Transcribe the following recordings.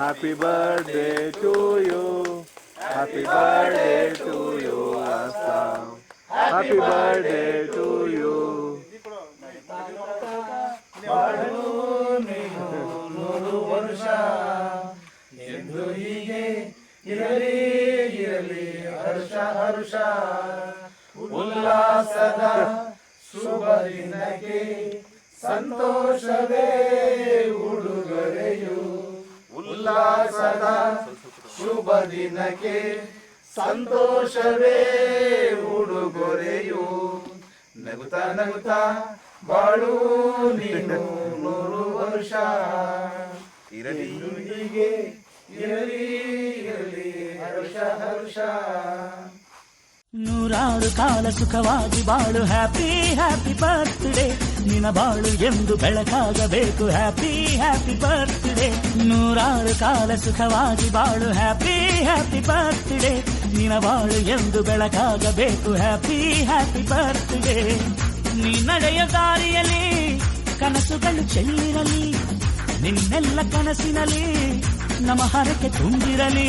Happy birthday to you. Happy birthday to you, Aslam. Happy birthday to you. ಬಾಳು ನೀನು 100 ವರ್ಷ ಎಂದು ಹೀಗೆ ಇರಲಿ ಇರಲಿ ಹರ್ಷ ಹರ್ಷ ಉಲ್ಲಾಸದ ಶುಭ ದಿನಕ್ಕೆ ಸಂತೋಷವೇ ಉಡುಗೊರೆಯು ಉಲ್ಲಾಸದ ಶುಭ ದಿನಕ್ಕೆ ಸಂತೋಷವೇ ಉಡುಗೊರೆಯು ನಗುತ್ತಾ ನಗುತ್ತಾ ಬಾಳು ನೀನು 100 ವರ್ಷ ಇರಲಿ ಹೀಗೆ ಇರಲಿ ಇರಲಿ ಹರ್ಷ ಹರ್ಷ ನೂರಾರು ಕಾಲ ಸುಖವಾಗಿ ಬಾಳು ಹ್ಯಾಪಿ ಹ್ಯಾಪಿ ಬರ್ತ್ಡೇ ನಿನ್ನ ಬಾಳು ಎಂದು ಬೆಳಕಾಗಬೇಕು ಹ್ಯಾಪಿ ಹ್ಯಾಪಿ ಬರ್ತ್ಡೇ ನೂರಾರು ಕಾಲ ಸುಖವಾಗಿ ಬಾಳು ಹ್ಯಾಪಿ ಹ್ಯಾಪಿ ಬರ್ತ್ಡೇ ನಿನ್ನ ಬಾಳು ಎಂದು ಬೆಳಕಾಗಬೇಕು ಹ್ಯಾಪಿ ಹ್ಯಾಪಿ ಬರ್ತ್ಡೇ ನೀ ನಡೆಯ ದಾರಿಯಲ್ಲಿ ಕನಸುಗಳು ಚೆಲ್ಲಿರಲಿ ನಿನ್ನೆಲ್ಲ ಕನಸಿನಲ್ಲಿ ನಮ್ಮ ಹರಕೆ ತುಂಬಿರಲಿ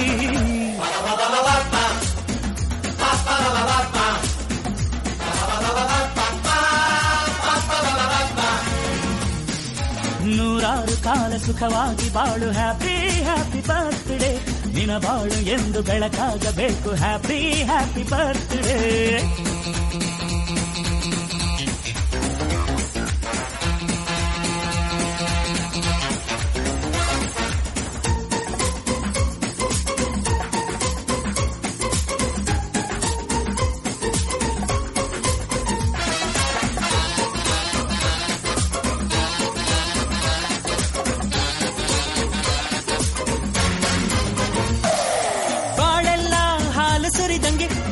ನೂರಾರು ಕಾಲ ಸುಖವಾಗಿ ಬಾಳು ಹ್ಯಾಪಿ ಹ್ಯಾಪಿ ಬರ್ತ್ಡೇ ನಿನ್ನ ಬಾಳು ಎಂದು ಬೆಳಕಾಗಬೇಕು ಹ್ಯಾಪಿ ಹ್ಯಾಪಿ ಬರ್ತ್ಡೇ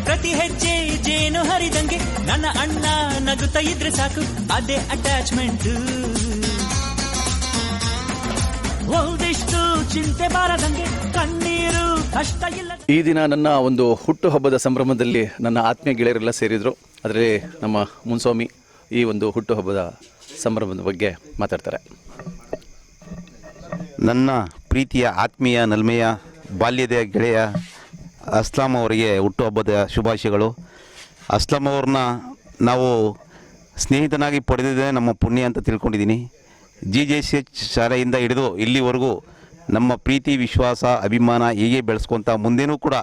ಪ್ರತಿ ಹೆಜ್ಜೆ ಜೇನು ಹರಿದಂಗೆ ನನ್ನ ಅಣ್ಣ ನಗುತ್ತಾ ಇದ್ರೆ ಸಾಕು ಅದೇ ಅಟ್ಯಾಚ್ಮೆಂಟ್ ಒಂದಿಷ್ಟು ಚಿಂತೆ ಬಾರದಂಗೆ ಕಣ್ಣೀರು ಕಷ್ಟ ಇಲ್ಲ. ಈ ದಿನ ನನ್ನ ಒಂದು ಹುಟ್ಟುಹಬ್ಬದ ಸಂಭ್ರಮದಲ್ಲಿ ನನ್ನ ಆತ್ಮೀಯ ಗೆಳೆಯರೆಲ್ಲ ಸೇರಿದ್ರು. ಅದರಲ್ಲಿ ನಮ್ಮ ಮುನ್ಸ್ವಾಮಿ ಈ ಒಂದು ಹುಟ್ಟುಹಬ್ಬದ ಸಂಭ್ರಮದ ಬಗ್ಗೆ ಮಾತಾಡ್ತಾರೆ. ನನ್ನ ಪ್ರೀತಿಯ ಆತ್ಮೀಯ ನಲ್ಮೆಯ ಬಾಲ್ಯದ ಗೆಳೆಯ ಅಸ್ಲಾಂ ಅವರಿಗೆ ಹುಟ್ಟುಹಬ್ಬದ ಶುಭಾಶಯಗಳು. ಅಸ್ಲಾಂ ಅವ್ರನ್ನ ನಾವು ಸ್ನೇಹಿತನಾಗಿ ಪಡೆದಿದ್ದೇ ನಮ್ಮ ಪುಣ್ಯ ಅಂತ ತಿಳ್ಕೊಂಡಿದ್ದೀನಿ. GJCH ಶಾಲೆಯಿಂದ ಹಿಡಿದು ಇಲ್ಲಿವರೆಗೂ ನಮ್ಮ ಪ್ರೀತಿ ವಿಶ್ವಾಸ ಅಭಿಮಾನ ಹೀಗೆ ಬೆಳೆಸ್ಕೊತ ಮುಂದೆನೂ ಕೂಡ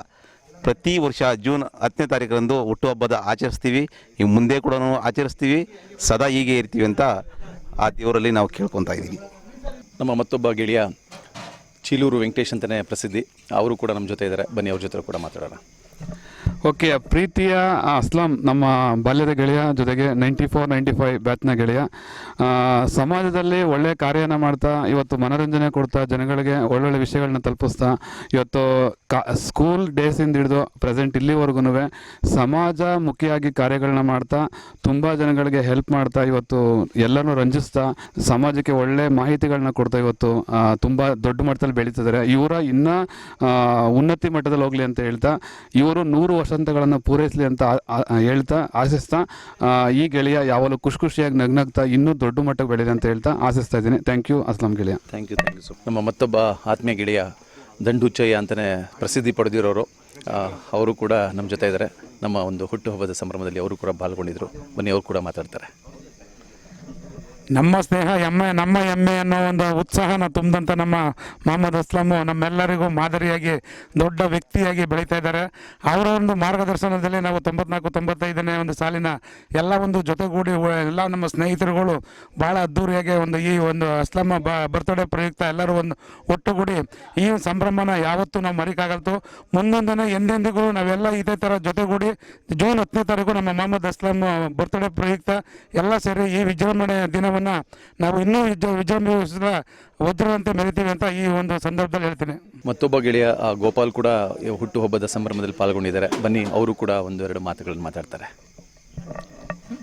ಪ್ರತಿ ವರ್ಷ ಜೂನ್ 10ನೇ ತಾರೀಕರಂದು ಹುಟ್ಟುಹಬ್ಬದ ಆಚರಿಸ್ತೀವಿ. ಈಗ ಮುಂದೆ ಕೂಡ ಆಚರಿಸ್ತೀವಿ, ಸದಾ ಹೀಗೆ ಇರ್ತೀವಿ ಅಂತ ಆ ದೇವರಲ್ಲಿ ನಾವು ಕೇಳ್ಕೊತಾ ಇದ್ದೀವಿ. ನಮ್ಮ ಮತ್ತೊಬ್ಬ ಗೆಳೆಯ ಚೀಲೂರು ವೆಂಕಟೇಶ್ ಅಂತಲೇ ಪ್ರಸಿದ್ಧಿ, ಅವರು ಕೂಡ ನಮ್ಮ ಜೊತೆ ಇದ್ದಾರೆ. ಬನ್ನಿ ಅವ್ರ ಜೊತೆ ಕೂಡ ಮಾತಾಡೋಣ. ಓಕೆ, ಪ್ರೀತಿಯ ಅಸ್ಲಾಂ ನಮ್ಮ ಬಾಲ್ಯದ ಗೆಳೆಯ, ಜೊತೆಗೆ 94-95 ಬ್ಯಾಚ್ನ ಗೆಳೆಯ. ಸಮಾಜದಲ್ಲಿ ಒಳ್ಳೆಯ ಕಾರ್ಯನ ಮಾಡ್ತಾ ಇವತ್ತು ಮನೋರಂಜನೆ ಕೊಡ್ತಾ ಜನಗಳಿಗೆ ಒಳ್ಳೊಳ್ಳೆ ವಿಷಯಗಳನ್ನ ತಲುಪಿಸ್ತಾ ಇವತ್ತು ಸ್ಕೂಲ್ ಡೇಸಿಂದ ಹಿಡಿದು ಪ್ರೆಸೆಂಟ್ ಇಲ್ಲಿವರೆಗೂ ಸಮಾಜ ಮುಖಿಯಾಗಿ ಕಾರ್ಯಗಳನ್ನ ಮಾಡ್ತಾ ತುಂಬ ಜನಗಳಿಗೆ ಹೆಲ್ಪ್ ಮಾಡ್ತಾ ಇವತ್ತು ಎಲ್ಲನೂ ರಂಜಿಸ್ತಾ ಸಮಾಜಕ್ಕೆ ಒಳ್ಳೆ ಮಾಹಿತಿಗಳನ್ನ ಕೊಡ್ತಾ ಇವತ್ತು ತುಂಬ ದೊಡ್ಡ ಮಟ್ಟದಲ್ಲಿ ಬೆಳೀತಿದ್ದಾರೆ. ಇವರ ಇನ್ನೂ ಉನ್ನತಿ ಮಟ್ಟದಲ್ಲಿ ಹೋಗಲಿ ಅಂತ ಹೇಳ್ತಾ ಇವರು 100 ವಸಂತಗಳನ್ನು ಪೂರೈಸಲಿ ಅಂತ ಹೇಳ್ತಾ ಆಶಿಸ್ತಾ ಈ ಗೆಳೆಯ ಯಾವಾಗಲೂ ಖುಷಿಯಾಗಿ ನಗ್ನಗ್ತಾ ಇನ್ನೂ ದೊಡ್ಡ ಮಟ್ಟಕ್ಕೆ ಬೆಳೀಲಿ ಅಂತ ಹೇಳ್ತಾ ಆಶಿಸ್ತಾ ಇದ್ದೀನಿ. ಥ್ಯಾಂಕ್ ಯು ಅಸ್ಲಾಂ ಗೆಳೆಯ. Thank you so. ನಮ್ಮ ಮತ್ತೊಬ್ಬ ಆತ್ಮೀಯ ಗೆಳೆಯ ದಂಡುಚ್ಚಯ್ಯ ಅಂತಲೇ ಪ್ರಸಿದ್ಧಿ ಪಡೆದಿರೋರು, ಅವರು ಕೂಡ ನಮ್ಮ ಜೊತೆ ಇದ್ದಾರೆ. ನಮ್ಮ ಒಂದು ಹುಟ್ಟುಹಬ್ಬದ ಸಂಭ್ರಮದಲ್ಲಿ ಅವರು ಕೂಡ ಪಾಲ್ಗೊಂಡಿದ್ದರು. ಬನ್ನಿ ಅವರು ಕೂಡ ಮಾತಾಡ್ತಾರೆ. ನಮ್ಮ ಸ್ನೇಹ ನಮ್ಮ ಹೆಮ್ಮೆ ಅನ್ನೋ ಒಂದು ಉತ್ಸಾಹನ ತುಂಬಿದಂಥ ನಮ್ಮ ಮೊಹಮ್ಮದ್ ಅಸ್ಲಾಮು ನಮ್ಮೆಲ್ಲರಿಗೂ ಮಾದರಿಯಾಗಿ ದೊಡ್ಡ ವ್ಯಕ್ತಿಯಾಗಿ ಬೆಳೀತಾ ಇದ್ದಾರೆ. ಅವರ ಒಂದು ಮಾರ್ಗದರ್ಶನದಲ್ಲಿ ನಾವು 94-95ನೇ ಒಂದು ಸಾಲಿನ ಎಲ್ಲ ಒಂದು ಜೊತೆಗೂಡಿ ಎಲ್ಲ ನಮ್ಮ ಸ್ನೇಹಿತರುಗಳು ಭಾಳ ಅದ್ಧೂರಿಯಾಗಿ ಈ ಒಂದು ಅಸ್ಲಾಮ ಬರ್ತ್ಡೇ ಪ್ರಯುಕ್ತ ಎಲ್ಲರೂ ಒಂದು ಒಟ್ಟುಗೂಡಿ ಈ ಸಂಭ್ರಮನ ಯಾವತ್ತೂ ನಾವು ಮರಿಕಾಗಲ್ತು. ಮುಂದೊಂದನೇ ಎಂದೆಂದಿಗೂ ನಾವೆಲ್ಲ ಇದೇ ಥರ ಜೊತೆಗೂಡಿ ಜೂನ್ 10ನೇ ತಾರೀಕು ನಮ್ಮ ಮೊಹಮ್ಮದ್ ಅಸ್ಲಾಂ ಬರ್ತ್ಡೇ ಪ್ರಯುಕ್ತ ಎಲ್ಲ ಸೇರಿ ಈ ವಿಜೃಂಭಣೆ ದಿನವನ್ನು ನಾವು ಇನ್ನೂ ವಿಜೃಂಭಿಸಿದ ಒದ್ದರಂತೆ ಮೆರಿತೀವಿ ಅಂತ ಈ ಒಂದು ಸಂದರ್ಭದಲ್ಲಿ ಹೇಳ್ತೀನಿ. ಮತ್ತೊಬ್ಬ ಗೆಳೆಯ ಗೋಪಾಲ್ ಕೂಡ ಹುಟ್ಟುಹಬ್ಬದ ಸಂಭ್ರಮದಲ್ಲಿ ಪಾಲ್ಗೊಂಡಿದ್ದಾರೆ. ಬನ್ನಿ ಅವರು ಕೂಡ ಒಂದೆರಡು ಮಾತುಗಳನ್ನು ಮಾತಾಡ್ತಾರೆ.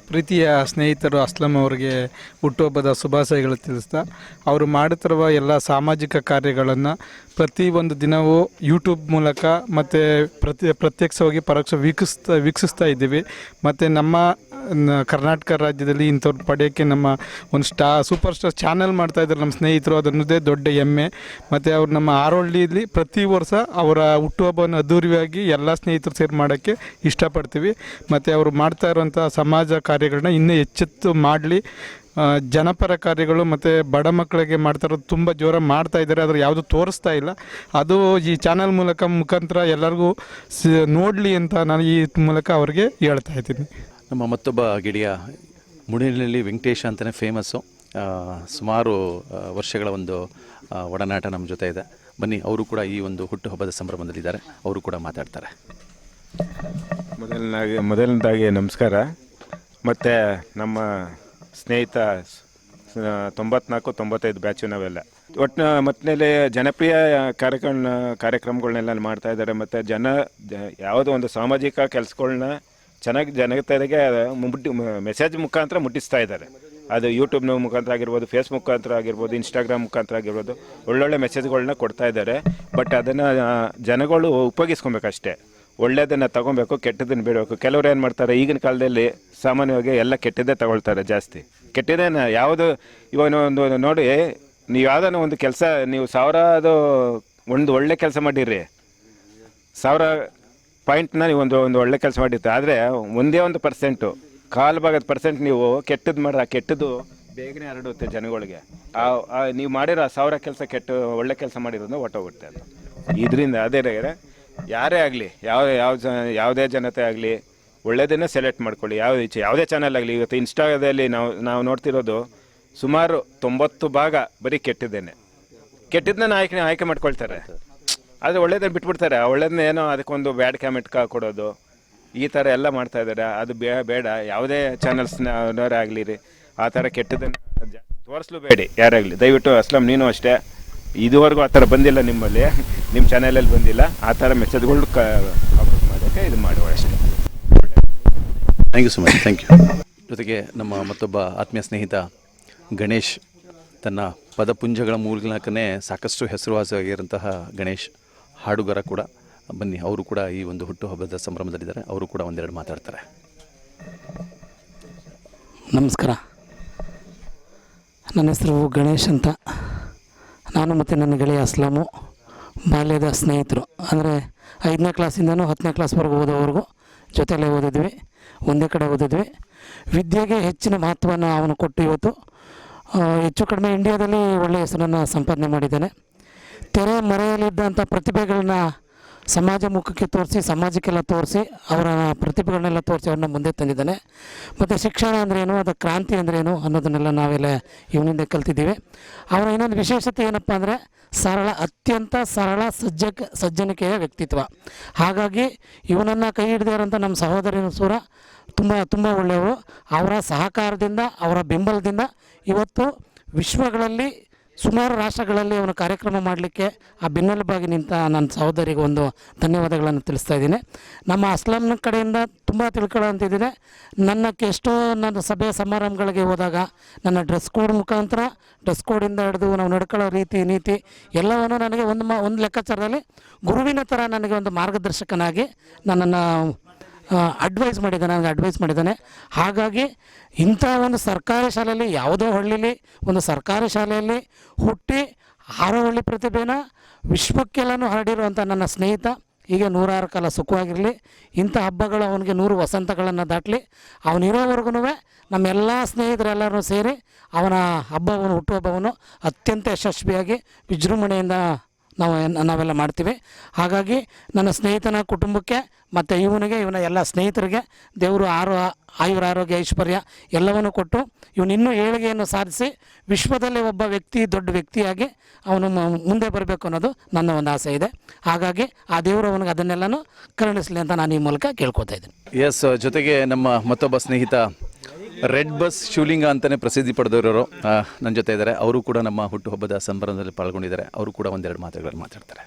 ಪ್ರೀತಿಯ ಸ್ನೇಹಿತರು ಅಸ್ಲಾಂ ಅವರಿಗೆ ಹುಟ್ಟುಹಬ್ಬದ ಶುಭಾಶಯಗಳು ತಿಳಿಸ್ತಾ, ಅವರು ಮಾಡುತ್ತಿರುವ ಎಲ್ಲ ಸಾಮಾಜಿಕ ಕಾರ್ಯಗಳನ್ನು ಪ್ರತಿಯೊಂದು ದಿನವೂ ಯೂಟ್ಯೂಬ್ ಮೂಲಕ ಮತ್ತು ಪ್ರತ್ಯಕ್ಷವಾಗಿ ಪರೋಕ್ಷ ವೀಕ್ಷಿಸ್ತಾ ಇದ್ದೀವಿ. ಮತ್ತು ನಮ್ಮ ಕರ್ನಾಟಕ ರಾಜ್ಯದಲ್ಲಿ ಇಂಥವ್ರು ಪಡೆಯೋಕ್ಕೆ ನಮ್ಮ ಒಂದು ಸೂಪರ್ ಸ್ಟಾರ್ ಚಾನಲ್ ಮಾಡ್ತಾಯಿದ್ದಾರೆ ನಮ್ಮ ಸ್ನೇಹಿತರು, ಅದನ್ನದೇ ದೊಡ್ಡ ಹೆಮ್ಮೆ. ಮತ್ತು ಅವ್ರು ನಮ್ಮ ಆರೋಳ್ಳಿಯಲ್ಲಿ ಪ್ರತಿ ವರ್ಷ ಅವರ ಹುಟ್ಟುಹಬ್ಬವನ್ನು ಅದ್ದೂರಿಯಾಗಿ ಎಲ್ಲ ಸ್ನೇಹಿತರು ಸೇರಿ ಮಾಡೋಕ್ಕೆ ಇಷ್ಟಪಡ್ತೀವಿ. ಮತ್ತು ಅವರು ಮಾಡ್ತಾ ಇರುವಂಥ ಸಮಾಜ ಕಾರ್ಯಗಳನ್ನ ಇನ್ನೂ ಹೆಚ್ಚೆತ್ತು ಮಾಡಲಿ. ಜನಪರ ಕಾರ್ಯಗಳು ಮತ್ತು ಬಡ ಮಕ್ಕಳಿಗೆ ಮಾಡ್ತಾ ಇರೋದು ತುಂಬ ಜೋರಾಗಿ ಮಾಡ್ತಾ ಇದ್ದಾರೆ, ಆದರೆ ಯಾವುದು ತೋರಿಸ್ತಾ ಇಲ್ಲ. ಅದು ಈ ಚಾನಲ್ ಮುಖಾಂತರ ಎಲ್ಲರಿಗೂ ನೋಡಲಿ ಅಂತ ನಾನು ಈ ಮೂಲಕ ಅವ್ರಿಗೆ ಹೇಳ್ತಾ ಇದ್ದೀನಿ. ನಮ್ಮ ಮತ್ತೊಬ್ಬ ಗೆಳೆಯ ಮುಡಿನಲ್ಲಿ ವೆಂಕಟೇಶ ಅಂತಲೇ ಫೇಮಸ್ಸು. ಸುಮಾರು ವರ್ಷಗಳ ಒಂದು ಒಡನಾಟ ನಮ್ಮ ಜೊತೆ ಇದೆ. ಬನ್ನಿ, ಅವರು ಕೂಡ ಈ ಒಂದು ಹುಟ್ಟುಹಬ್ಬದ ಸಂಭ್ರಮದಲ್ಲಿದ್ದಾರೆ, ಅವರು ಕೂಡ ಮಾತಾಡ್ತಾರೆ. ಮೊದಲನೇದಾಗಿ ನಮಸ್ಕಾರ. ಮತ್ತು ನಮ್ಮ ಸ್ನೇಹಿತ 94-95 ಬ್ಯಾಚು ನಾವೆಲ್ಲ ಒಟ್ಟಿನಲ್ಲಿ ಜನಪ್ರಿಯ ಕಾರ್ಯಕ್ರಮಗಳನ್ನೆಲ್ಲ ಮಾಡ್ತಾ ಇದ್ದಾರೆ. ಮತ್ತು ಯಾವುದೋ ಒಂದು ಸಾಮಾಜಿಕ ಕೆಲಸಗಳನ್ನ ಚೆನ್ನಾಗಿ ಜನತೆಗೆ ಮೆಸೇಜ್ ಮುಖಾಂತರ ಮುಟ್ಟಿಸ್ತಾ ಇದ್ದಾರೆ. ಅದು ಯೂಟ್ಯೂಬ್ನ ಮುಖಾಂತರ ಆಗಿರ್ಬೋದು, ಫೇಸ್ಬುಕ್ ಮುಖಾಂತರ ಆಗಿರ್ಬೋದು, ಇನ್ಸ್ಟಾಗ್ರಾಮ್ ಮುಖಾಂತರ ಆಗಿರ್ಬೋದು, ಒಳ್ಳೊಳ್ಳೆ ಮೆಸೇಜ್ಗಳನ್ನ ಕೊಡ್ತಾ ಇದ್ದಾರೆ. ಬಟ್ ಅದನ್ನು ಜನಗಳು ಉಪಯೋಗಿಸ್ಕೊಬೇಕಷ್ಟೇ. ಒಳ್ಳೆಯದನ್ನು ತೊಗೊಬೇಕು, ಕೆಟ್ಟದನ್ನು ಬಿಡಬೇಕು. ಕೆಲವರು ಏನು ಮಾಡ್ತಾರೆ, ಈಗಿನ ಕಾಲದಲ್ಲಿ ಸಾಮಾನ್ಯವಾಗಿ ಎಲ್ಲ ಕೆಟ್ಟದ್ದೇ ತಗೊಳ್ತಾರೆ ಜಾಸ್ತಿ. ಕೆಟ್ಟದೇನ ಯಾವುದು ಇವಾಗ ಒಂದು ನೋಡಿ, ನೀವು ಯಾವುದೋ ಒಂದು ಕೆಲಸ ನೀವು 1000 ಒಂದು ಒಳ್ಳೆ ಕೆಲಸ ಮಾಡಿರಿ, 1000 ಪಾಯಿಂಟ್ನ ನೀವು ಒಂದು ಒಳ್ಳೆ ಕೆಲಸ ಮಾಡಿರ್ತೀವಿ. ಆದರೆ ಒಂದೇ 1%, 1/4% ನೀವು ಕೆಟ್ಟದ್ದು ಮಾಡ್ರೆ ಆ ಕೆಟ್ಟದ್ದು ಬೇಗನೆ ಹರಡುತ್ತೆ ಜನಗಳಿಗೆ. ನೀವು ಮಾಡಿರೋ 1000 ಕೆಲಸ ಒಳ್ಳೆ ಕೆಲಸ ಮಾಡಿರೋದು ಹೊಟ್ಟೋಗುತ್ತೆ ಅದು. ಇದರಿಂದ ಅದೇ ಯಾರೇ ಆಗಲಿ, ಯಾವುದೇ ಜನತೆ ಆಗಲಿ, ಒಳ್ಳೆಯದನ್ನೇ ಸೆಲೆಕ್ಟ್ ಮಾಡ್ಕೊಳ್ಳಿ. ಯಾವುದೇ ಚಾನಲ್ ಆಗಲಿ. ಇವತ್ತು ಇನ್ಸ್ಟಾದಲ್ಲಿ ನಾವು ನೋಡ್ತಿರೋದು ಸುಮಾರು 90 ಭಾಗ ಬರೀ ಕೆಟ್ಟದನ್ನ ಆಯ್ಕೆ ಮಾಡ್ಕೊಳ್ತಾರೆ. ಆದರೆ ಒಳ್ಳೇದನ್ನ ಬಿಟ್ಬಿಡ್ತಾರೆ. ಆ ಒಳ್ಳೇದನ್ನ ಏನೋ ಅದಕ್ಕೊಂದು ಬ್ಯಾಡ್ ಕಾಮೆಂಟ್ ಕೊಡೋದು, ಈ ಥರ ಎಲ್ಲ ಮಾಡ್ತಾ ಇದ್ದಾರೆ. ಅದು ಬೇಡ. ಯಾವುದೇ ಚಾನಲ್ಸ್ನವರೇ ಆಗಲಿ ರೀ, ಆ ಥರ ಕೆಟ್ಟದನ್ನು ತೋರಿಸ್ಲು ಬೇಡಿ ಯಾರಾಗಲಿ. ದಯವಿಟ್ಟು ಅಸ್ಲಾಂ ನೀನು ಅಷ್ಟೇ, ಇದುವರೆಗೂ ಆ ಥರ ಬಂದಿಲ್ಲ ನಿಮ್ಮಲ್ಲಿ, ನಿಮ್ಮ ಚಾನಲಲ್ಲಿ ಬಂದಿಲ್ಲ. ಆ ಥರ ಮೆಸೇಜ್ಗಳು ಮಾಡೋಕ್ಕೆ ಇದು ಮಾಡುವ ಅಷ್ಟೇ. Thank you so much. Thank you. ಜೊತೆಗೆ ನಮ್ಮ ಮತ್ತೊಬ್ಬ ಆತ್ಮೀಯ ಸ್ನೇಹಿತ ಗಣೇಶ್, ತನ್ನ ಪದಪುಂಜಗಳ ಮೂಲಕನೇ ಸಾಕಷ್ಟು ಹೆಸರುವಾಸಿಯಾಗಿರುವಂತಹ ಗಣೇಶ್ ಹಾಡುಗಾರ ಕೂಡ. ಬನ್ನಿ, ಅವರು ಕೂಡ ಈ ಒಂದು ಹುಟ್ಟುಹಬ್ಬದ ಸಂಭ್ರಮದಲ್ಲಿದ್ದಾರೆ, ಅವರು ಕೂಡ ಒಂದೆರಡು ಮಾತಾಡ್ತಾರೆ. ನಮಸ್ಕಾರ, ನನ್ನ ಹೆಸರು ಗಣೇಶ್ ಅಂತ. ನಾನು ಮತ್ತು ನನ್ನ ಗೆಳೆಯ ಅಸ್ಲಾಮು ಬಾಲ್ಯದ ಸ್ನೇಹಿತರು. ಅಂದರೆ 5ನೇ ಕ್ಲಾಸಿಂದನೂ 10ನೇ ಕ್ಲಾಸ್ವರೆಗೂ ಓದೋವರೆಗೂ ಜೊತೆಯಲ್ಲೇ ಓದಿದ್ವಿ, ಒಂದೇ ಕಡೆ ಓದಿದ್ವಿ. ವಿದ್ಯೆಗೆ ಹೆಚ್ಚಿನ ಮಹತ್ವವನ್ನು ಅವನು ಕೊಟ್ಟು ಇವತ್ತು ಹೆಚ್ಚು ಕಡಿಮೆ ಇಂಡಿಯಾದಲ್ಲಿ ಒಳ್ಳೆಯ ಹೆಸರನ್ನು ಸಂಪಾದನೆ ಮಾಡಿದ್ದಾನೆ. ತೆರೆ ಮರೆಯಲಿದ್ದಂಥ ಪ್ರತಿಭೆಗಳನ್ನ ಸಮಾಜ ಮುಖಕ್ಕೆ ತೋರಿಸಿ, ಸಮಾಜಕ್ಕೆಲ್ಲ ತೋರಿಸಿ, ಅವರ ಪ್ರತಿಭೆಗಳನ್ನೆಲ್ಲ ತೋರಿಸಿ ಅವ್ರನ್ನ ಮುಂದೆ ತಂದಿದ್ದಾನೆ. ಮತ್ತು ಶಿಕ್ಷಣ ಅಂದ್ರೇನು, ಅದು ಕ್ರಾಂತಿ ಅಂದ್ರೇನು ಅನ್ನೋದನ್ನೆಲ್ಲ ನಾವೆಲ್ಲ ಇವನಿಂದ ಕಲ್ತಿದ್ದೀವಿ. ಅವರ ಇನ್ನೊಂದು ವಿಶೇಷತೆ ಏನಪ್ಪ ಅಂದರೆ ಅತ್ಯಂತ ಸರಳ ಸಜ್ಜನಿಕೆಯ ವ್ಯಕ್ತಿತ್ವ. ಹಾಗಾಗಿ ಇವನನ್ನು ಕೈ ಹಿಡಿದಿರೋಂಥ ನಮ್ಮ ಸಹೋದರಿನ ಸೂರ ತುಂಬ ಒಳ್ಳೆಯವರು. ಅವರ ಸಹಕಾರದಿಂದ, ಅವರ ಬೆಂಬಲದಿಂದ ಇವತ್ತು ವಿಶ್ವಗಳಲ್ಲಿ ಸುಮಾರು ರಾಷ್ಟ್ರಗಳಲ್ಲಿ ಅವನು ಕಾರ್ಯಕ್ರಮ ಮಾಡಲಿಕ್ಕೆ ಆ ಬೆನ್ನೆಲುಬಾಗಿ ನಿಂತ ನನ್ನ ಸಹೋದರಿಗೆ ಒಂದು ಧನ್ಯವಾದಗಳನ್ನು ತಿಳಿಸ್ತಾ ಇದ್ದೀನಿ. ನಮ್ಮ ಅಸ್ಲಾಂನ ಕಡೆಯಿಂದ ತುಂಬ ತಿಳ್ಕೊಳ್ಳೋಂತಿದ್ದೀನಿ. ಎಷ್ಟೋ ನನ್ನ ಸಭೆ ಸಮಾರಂಭಗಳಿಗೆ ಹೋದಾಗ ನನ್ನ ಡ್ರೆಸ್ ಕೋಡ್ ಮುಖಾಂತರ, ಡ್ರೆಸ್ ಕೋಡಿಂದ ಹಿಡಿದು ನಾವು ನಡ್ಕೊಳ್ಳೋ ರೀತಿ ನೀತಿ ಎಲ್ಲವನ್ನು ನನಗೆ ಒಂದು ಲೆಕ್ಕಾಚಾರದಲ್ಲಿ ಗುರುವಿನ ಥರ ನನಗೆ ಒಂದು ಮಾರ್ಗದರ್ಶಕನಾಗಿ ನನ್ನನ್ನು ಅಡ್ವೈಸ್ ಮಾಡಿದ್ದಾನೆ. ಹಾಗಾಗಿ ಇಂಥ ಒಂದು ಸರ್ಕಾರಿ ಶಾಲೆಯಲ್ಲಿ, ಯಾವುದೋ ಹಳ್ಳಿಲಿ ಒಂದು ಸರ್ಕಾರಿ ಶಾಲೆಯಲ್ಲಿ ಹುಟ್ಟಿ ಹಾರೋಹಳ್ಳಿ ಪ್ರತಿಭೆನ ವಿಶ್ವಕ್ಕೆಲ್ಲನೂ ಹರಡಿರುವಂಥ ನನ್ನ ಸ್ನೇಹಿತ ಹೀಗೆ 106 ಕಾಲ ಸುಖವಾಗಿರಲಿ. ಇಂಥ ಹಬ್ಬಗಳು ಅವನಿಗೆ 100 ವಸಂತಗಳನ್ನು ದಾಟಲಿ. ಅವನಿರೋವರೆಗೂ ನಮ್ಮೆಲ್ಲ ಸ್ನೇಹಿತರೆಲ್ಲರೂ ಸೇರಿ ಅವನ ಹುಟ್ಟುಹಬ್ಬವನ್ನು ಅತ್ಯಂತ ಯಶಸ್ವಿಯಾಗಿ ವಿಜೃಂಭಣೆಯಿಂದ ನಾವೆಲ್ಲ ಮಾಡ್ತೀವಿ. ಹಾಗಾಗಿ ನನ್ನ ಸ್ನೇಹಿತನ ಕುಟುಂಬಕ್ಕೆ ಮತ್ತು ಇವನ ಎಲ್ಲ ಸ್ನೇಹಿತರಿಗೆ ದೇವರು ಆಯುರಾರೋಗ್ಯ ಐಶ್ವರ್ಯ ಎಲ್ಲವನ್ನು ಕೊಟ್ಟು ಇವನಿನ್ನೂ ಏಳಿಗೆಯನ್ನು ಸಾಧಿಸಿ ವಿಶ್ವದಲ್ಲಿ ಒಬ್ಬ ದೊಡ್ಡ ವ್ಯಕ್ತಿಯಾಗಿ ಅವನು ಮುಂದೆ ಬರಬೇಕು ಅನ್ನೋದು ನನ್ನ ಒಂದು ಆಸೆ ಇದೆ. ಹಾಗಾಗಿ ಆ ದೇವರು ಅವನಿಗೆ ಅದನ್ನೆಲ್ಲನೂ ಕರುಣಿಸಲಿ ಅಂತ ನಾನು ಈ ಮೂಲಕ ಕೇಳ್ಕೊತಾ ಇದ್ದೀನಿ. ಎಸ್, ಜೊತೆಗೆ ನಮ್ಮ ಮತ್ತೊಬ್ಬ ಸ್ನೇಹಿತ ರೆಡ್ ಬಸ್ ಶಿವಲಿಂಗ ಅಂತಲೇ ಪ್ರಸಿದ್ಧಿ ಪಡೆದವರು ನನ್ನ ಜೊತೆ ಇದ್ದಾರೆ. ಅವರು ಕೂಡ ನಮ್ಮ ಹುಟ್ಟುಹಬ್ಬದ ಸಂಭ್ರಮದಲ್ಲಿ ಪಾಲ್ಗೊಂಡಿದ್ದಾರೆ. ಅವರು ಕೂಡ ಒಂದೆರಡು ಮಾತುಗಳನ್ನು ಮಾತಾಡ್ತಾರೆ.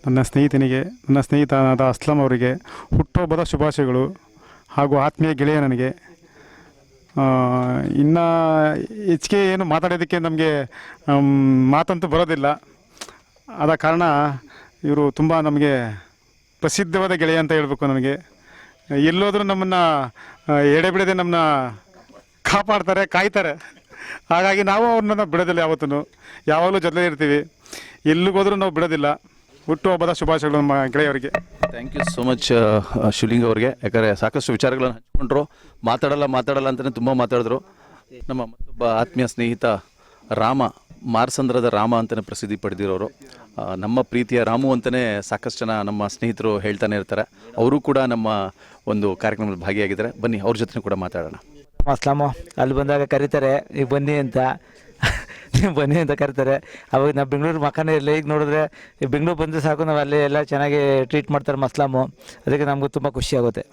ನನ್ನ ಸ್ನೇಹಿತನಾದ ಅಸ್ಲಾಂ ಅವರಿಗೆ ಹುಟ್ಟುಹಬ್ಬದ ಶುಭಾಶಯಗಳು ಹಾಗೂ ಆತ್ಮೀಯ ಗೆಳೆಯ ನನಗೆ. ಇನ್ನು ಹೆಚ್ಚಿಗೆ ಏನು ಮಾತಾಡೋದಕ್ಕೆ ನಮಗೆ ಮಾತಂತೂ ಬರೋದಿಲ್ಲ. ಆದ ಕಾರಣ ಇವರು ತುಂಬ ನಮಗೆ ಪ್ರಸಿದ್ಧವಾದ ಗೆಳೆಯ ಅಂತ ಹೇಳಬೇಕು. ನನಗೆ ಎಲ್ಲೋದ್ರೂ ನಮ್ಮನ್ನು ಎಡೆ ಬಿಡದೆ ನಮ್ಮನ್ನ ಕಾಪಾಡ್ತಾರೆ, ಕಾಯ್ತಾರೆ. ಹಾಗಾಗಿ ನಾವು ಅವ್ರನ್ನ ಬಿಡೋದಿಲ್ಲ, ಯಾವಾಗಲೂ ಜೊತೆ ಇರ್ತೀವಿ. ಎಲ್ಲಿಗೋದ್ರೂ ನಾವು ಬಿಡೋದಿಲ್ಲ. ಹುಟ್ಟುಹಬ್ಬದ ಶುಭಾಶಯಗಳು ನಮ್ಮ ಗೆಳೆಯವರಿಗೆ. ಥ್ಯಾಂಕ್ ಯು ಸೋ ಮಚ್ ಶಿವಲಿಂಗ ಅವ್ರಿಗೆ. ಯಾಕಂದರೆ ಸಾಕಷ್ಟು ವಿಚಾರಗಳನ್ನು ಹಂಚ್ಕೊಂಡ್ರು. ಮಾತಾಡಲ್ಲ ಅಂತಲೇ ತುಂಬ ಮಾತಾಡಿದ್ರು. ನಮ್ಮ ಮತ್ತೊಬ್ಬ ಆತ್ಮೀಯ ಸ್ನೇಹಿತ ರಾಮ, ಮಾರ್ಸಂದ್ರದ ರಾಮ ಅಂತಲೇ ಪ್ರಸಿದ್ಧಿ ಪಡೆದಿರೋರು, ನಮ್ಮ ಪ್ರೀತಿಯ ರಾಮು ಅಂತಲೇ ಸಾಕಷ್ಟು ಜನ ನಮ್ಮ ಸ್ನೇಹಿತರು ಹೇಳ್ತಾನೆ ಇರ್ತಾರೆ. ಅವರು ಕೂಡ ನಮ್ಮ ಒಂದು ಕಾರ್ಯಕ್ರಮದಲ್ಲಿ ಭಾಗಿಯಾಗಿದ್ದಾರೆ. ಬನ್ನಿ ಅವ್ರ ಜೊತೆ ಕೂಡ ಮಾತಾಡೋಣ. ಅಸ್ಲಾಮು ಅಲ್ಲಿ ಬಂದಾಗ ಕರೀತಾರೆ, ಈಗ ಬನ್ನಿ ಅಂತ ಬನ್ನಿ ಅಂತ ಕರೀತಾರೆ. ಅವಾಗ ನಾವು ಬೆಂಗಳೂರು ಮಕ್ಕನೇ ಇರಲಿ. ಈಗ ನೋಡಿದ್ರೆ ಬೆಂಗಳೂರು ಬಂದರೆ ಸಾಕು, ನಾವು ಅಲ್ಲಿ ಎಲ್ಲ ಚೆನ್ನಾಗಿ ಟ್ರೀಟ್ ಮಾಡ್ತಾರೆ ಮಸ್ಲಾಮು. ಅದಕ್ಕೆ ನಮಗೂ ತುಂಬ ಖುಷಿ ಆಗುತ್ತೆ.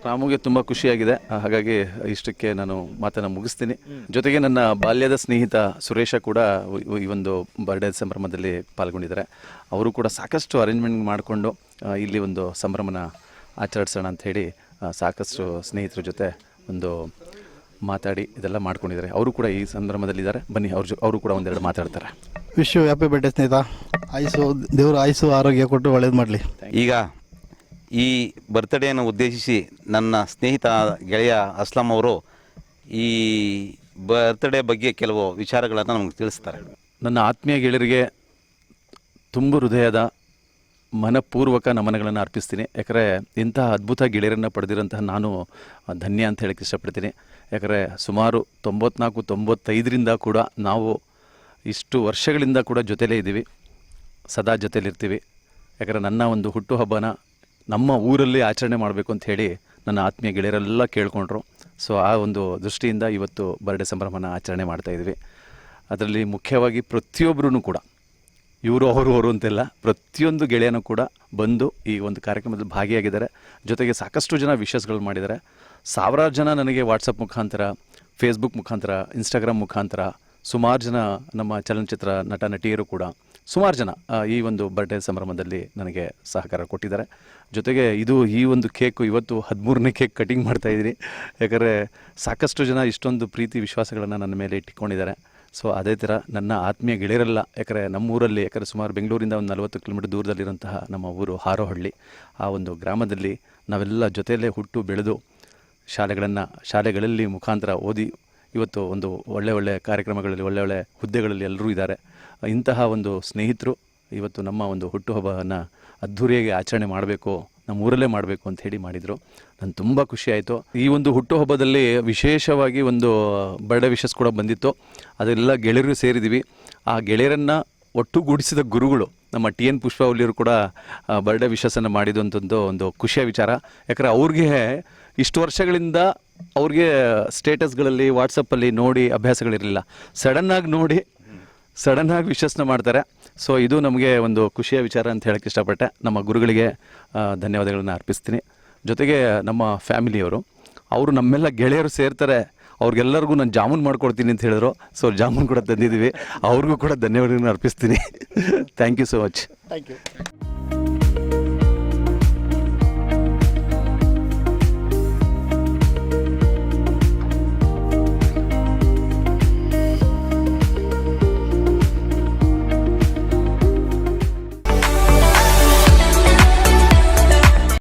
ರಾಮುಗೆ ತುಂಬ ಖುಷಿಯಾಗಿದೆ. ಹಾಗಾಗಿ ಇಷ್ಟಕ್ಕೆ ನಾನು ಮಾತನ್ನು ಮುಗಿಸ್ತೀನಿ. ಜೊತೆಗೆ ನನ್ನ ಬಾಲ್ಯದ ಸ್ನೇಹಿತ ಸುರೇಶ ಕೂಡ ಈ ಒಂದು ಬರ್ಡೇ ಸಂಭ್ರಮದಲ್ಲಿ ಪಾಲ್ಗೊಂಡಿದ್ದಾರೆ. ಅವರು ಕೂಡ ಸಾಕಷ್ಟು ಅರೇಂಜ್ಮೆಂಟ್ ಮಾಡಿಕೊಂಡು ಇಲ್ಲಿ ಒಂದು ಸಂಭ್ರಮನ ಆಚರಿಸೋಣ ಅಂಥೇಳಿ ಸಾಕಷ್ಟು ಸ್ನೇಹಿತರ ಜೊತೆ ಒಂದು ಮಾತಾಡಿ ಇದೆಲ್ಲ ಮಾಡ್ಕೊಂಡಿದ್ದಾರೆ. ಅವರು ಕೂಡ ಈ ಸಂದರ್ಭದಲ್ಲಿದ್ದಾರೆ. ಬನ್ನಿ ಅವರು ಕೂಡ ಒಂದೆರಡು ಮಾತಾಡ್ತಾರೆ. ವಿಶ್ ಯು ಹ್ಯಾಪಿ ಬರ್ಡೇ ಸ್ನೇಹಿತ. ದೇವರು ಆಯುಸ್ಸು ಆರೋಗ್ಯ ಕೊಟ್ಟು ಒಳ್ಳೇದು ಮಾಡಲಿ. ಈಗ ಈ ಬರ್ತ್ಡೇಯನ್ನು ಉದ್ದೇಶಿಸಿ ನನ್ನ ಸ್ನೇಹಿತ ಗೆಳೆಯ ಅಸ್ಲಾಂ ಅವರು ಈ ಬರ್ತ್ಡೇ ಬಗ್ಗೆ ಕೆಲವು ವಿಚಾರಗಳನ್ನು ನಮಗೆ ತಿಳಿಸ್ತಾರೆ. ನನ್ನ ಆತ್ಮೀಯ ಗೆಳೆಯರಿಗೆ ತುಂಬ ಹೃದಯದ ಮನಪೂರ್ವಕ ನಮನಗಳನ್ನು ಅರ್ಪಿಸ್ತೀನಿ. ಯಾಕಂದರೆ ಇಂತಹ ಅದ್ಭುತ ಗೆಳೆಯರನ್ನು ಪಡೆದಿರೋಂತಹ ನಾನು ಧನ್ಯ ಅಂತ ಹೇಳಕ್ಕೆ ಇಷ್ಟಪಡ್ತೀನಿ. ಯಾಕಂದರೆ ಸುಮಾರು 94-95ರಿಂದ ಕೂಡ ನಾವು ಇಷ್ಟು ವರ್ಷಗಳಿಂದ ಕೂಡ ಜೊತೆಲೇ ಇದ್ದೀವಿ, ಸದಾ ಜೊತೆಲಿರ್ತೀವಿ. ಯಾಕಂದರೆ ನನ್ನ ಒಂದು ಹುಟ್ಟುಹಬ್ಬನ ನಮ್ಮ ಊರಲ್ಲಿ ಆಚರಣೆ ಮಾಡಬೇಕು ಅಂತ ಹೇಳಿ ನನ್ನ ಆತ್ಮೀಯ ಗೆಳೆಯರೆಲ್ಲ ಕೇಳಿಕೊಂಡ್ರು. ಸೊ ಆ ಒಂದು ದೃಷ್ಟಿಯಿಂದ ಇವತ್ತು ಬರ್ಡೇ ಸಂಭ್ರಮನ ಆಚರಣೆ ಮಾಡ್ತಾಯಿದ್ವಿ. ಅದರಲ್ಲಿ ಮುಖ್ಯವಾಗಿ ಪ್ರತಿಯೊಬ್ಬರೂ ಕೂಡ ಇವರು ಅವರು ಅಂತೆಲ್ಲ ಪ್ರತಿಯೊಂದು ಗೆಳೆಯನೂ ಕೂಡ ಬಂದು ಈ ಒಂದು ಕಾರ್ಯಕ್ರಮದಲ್ಲಿ ಭಾಗಿಯಾಗಿದ್ದಾರೆ. ಜೊತೆಗೆ ಸಾಕಷ್ಟು ಜನ ವಿಶಸ್ಗಳು ಮಾಡಿದ್ದಾರೆ. ಸಾವಿರಾರು ಜನ ನನಗೆ ವಾಟ್ಸಪ್ ಮುಖಾಂತರ, ಫೇಸ್ಬುಕ್ ಮುಖಾಂತರ, ಇನ್ಸ್ಟಾಗ್ರಾಮ್ ಮುಖಾಂತರ ಸುಮಾರು ಜನ ನಮ್ಮ ಚಲನಚಿತ್ರ ನಟ ನಟಿಯರು ಕೂಡ ಸುಮಾರು ಜನ ಈ ಒಂದು ಬರ್ಡೇ ಸಂಭ್ರಮದಲ್ಲಿ ನನಗೆ ಸಹಕಾರ ಕೊಟ್ಟಿದ್ದಾರೆ. ಜೊತೆಗೆ ಈ ಒಂದು ಕೇಕು ಇವತ್ತು 13ನೇ ಕೇಕ್ ಕಟಿಂಗ್ ಮಾಡ್ತಾಯಿದ್ದೀನಿ. ಯಾಕಂದರೆ ಸಾಕಷ್ಟು ಜನ ಇಷ್ಟೊಂದು ಪ್ರೀತಿ ವಿಶ್ವಾಸಗಳನ್ನು ನನ್ನ ಮೇಲೆ ಇಟ್ಕೊಂಡಿದ್ದಾರೆ. ಸೊ ಅದೇ ಥರ ನನ್ನ ಆತ್ಮೀಯ ಗೆಳೆಯರೆಲ್ಲ, ಯಾಕಂದರೆ ನಮ್ಮೂರಲ್ಲಿ, ಯಾಕಂದರೆ ಸುಮಾರು ಬೆಂಗಳೂರಿಂದ ಒಂದು 40 ಕಿಲೋಮೀಟರ್ ದೂರದಲ್ಲಿರುವಂತಹ ನಮ್ಮ ಊರು ಹಾರೋಹಳ್ಳಿ, ಆ ಒಂದು ಗ್ರಾಮದಲ್ಲಿ ನಾವೆಲ್ಲ ಜೊತೆಯಲ್ಲೇ ಹುಟ್ಟು ಬೆಳೆದು ಶಾಲೆಗಳಲ್ಲಿ ಮುಖಾಂತರ ಓದಿ ಇವತ್ತು ಒಂದು ಒಳ್ಳೆ ಕಾರ್ಯಕ್ರಮಗಳಲ್ಲಿ ಒಳ್ಳೆ ಹುದ್ದೆಗಳಲ್ಲಿ ಎಲ್ಲರೂ ಇದ್ದಾರೆ. ಇಂತಹ ಒಂದು ಸ್ನೇಹಿತರು ಇವತ್ತು ನಮ್ಮ ಒಂದು ಹುಟ್ಟುಹಬ್ಬವನ್ನು ಅದ್ಧೂರಿಯಾಗಿ ಆಚರಣೆ ಮಾಡಬೇಕು, ನಮ್ಮ ಊರಲ್ಲೇ ಮಾಡಬೇಕು ಅಂತ ಹೇಳಿ ಮಾಡಿದರು. ನಾನು ತುಂಬ ಖುಷಿಯಾಯಿತು. ಈ ಒಂದು ಹುಟ್ಟುಹಬ್ಬದಲ್ಲಿ ವಿಶೇಷವಾಗಿ ಒಂದು ಬರ್ಡೇ ವಿಶಸ್ ಕೂಡ ಬಂದಿತ್ತು. ಅದೆಲ್ಲ ಗೆಳೆಯರು ಸೇರಿದ್ದೀವಿ. ಆ ಗೆಳೆಯರನ್ನು ಒಟ್ಟುಗೂಡಿಸಿದ ಗುರುಗಳು ನಮ್ಮ TN ಪುಷ್ಪಾವಲಿಯವರು ಕೂಡ ಬರ್ಡೇ ವಿಶಸ್ಸನ್ನು ಮಾಡಿದಂಥದ್ದು ಒಂದು ಖುಷಿಯ ವಿಚಾರ. ಯಾಕಂದರೆ ಅವ್ರಿಗೆ ಇಷ್ಟು ವರ್ಷಗಳಿಂದ ಅವ್ರಿಗೆ ಸ್ಟೇಟಸ್ಗಳಲ್ಲಿ ವಾಟ್ಸಪ್ಪಲ್ಲಿ ನೋಡಿ ಅಭ್ಯಾಸಗಳಿರಲಿಲ್ಲ. ಸಡನ್ನಾಗಿ ವಿಶಸ್ನ ಮಾಡ್ತಾರೆ. ಸೊ ಇದು ನಮಗೆ ಒಂದು ಖುಷಿಯ ವಿಚಾರ ಅಂತ ಹೇಳೋಕ್ಕೆ ಇಷ್ಟಪಟ್ಟೆ. ನಮ್ಮ ಗುರುಗಳಿಗೆ ಧನ್ಯವಾದಗಳನ್ನು ಅರ್ಪಿಸ್ತೀನಿ. ಜೊತೆಗೆ ನಮ್ಮ ಫ್ಯಾಮಿಲಿಯವರು, ಅವರು ನಮ್ಮೆಲ್ಲ ಗೆಳೆಯರು ಸೇರ್ತಾರೆ, ಅವ್ರಿಗೆಲ್ಲರಿಗೂ ನಾನು ಜಾಮೂನ್ ಮಾಡ್ಕೊಡ್ತೀನಿ ಅಂತ ಹೇಳಿದ್ರು. ಸೊ ಜಾಮೂನ್ ಕೂಡ ತಂದಿದ್ದೀವಿ, ಅವ್ರಿಗೂ ಕೂಡ ಧನ್ಯವಾದಗಳನ್ನು ಅರ್ಪಿಸ್ತೀನಿ. Thank you so much. Thank you.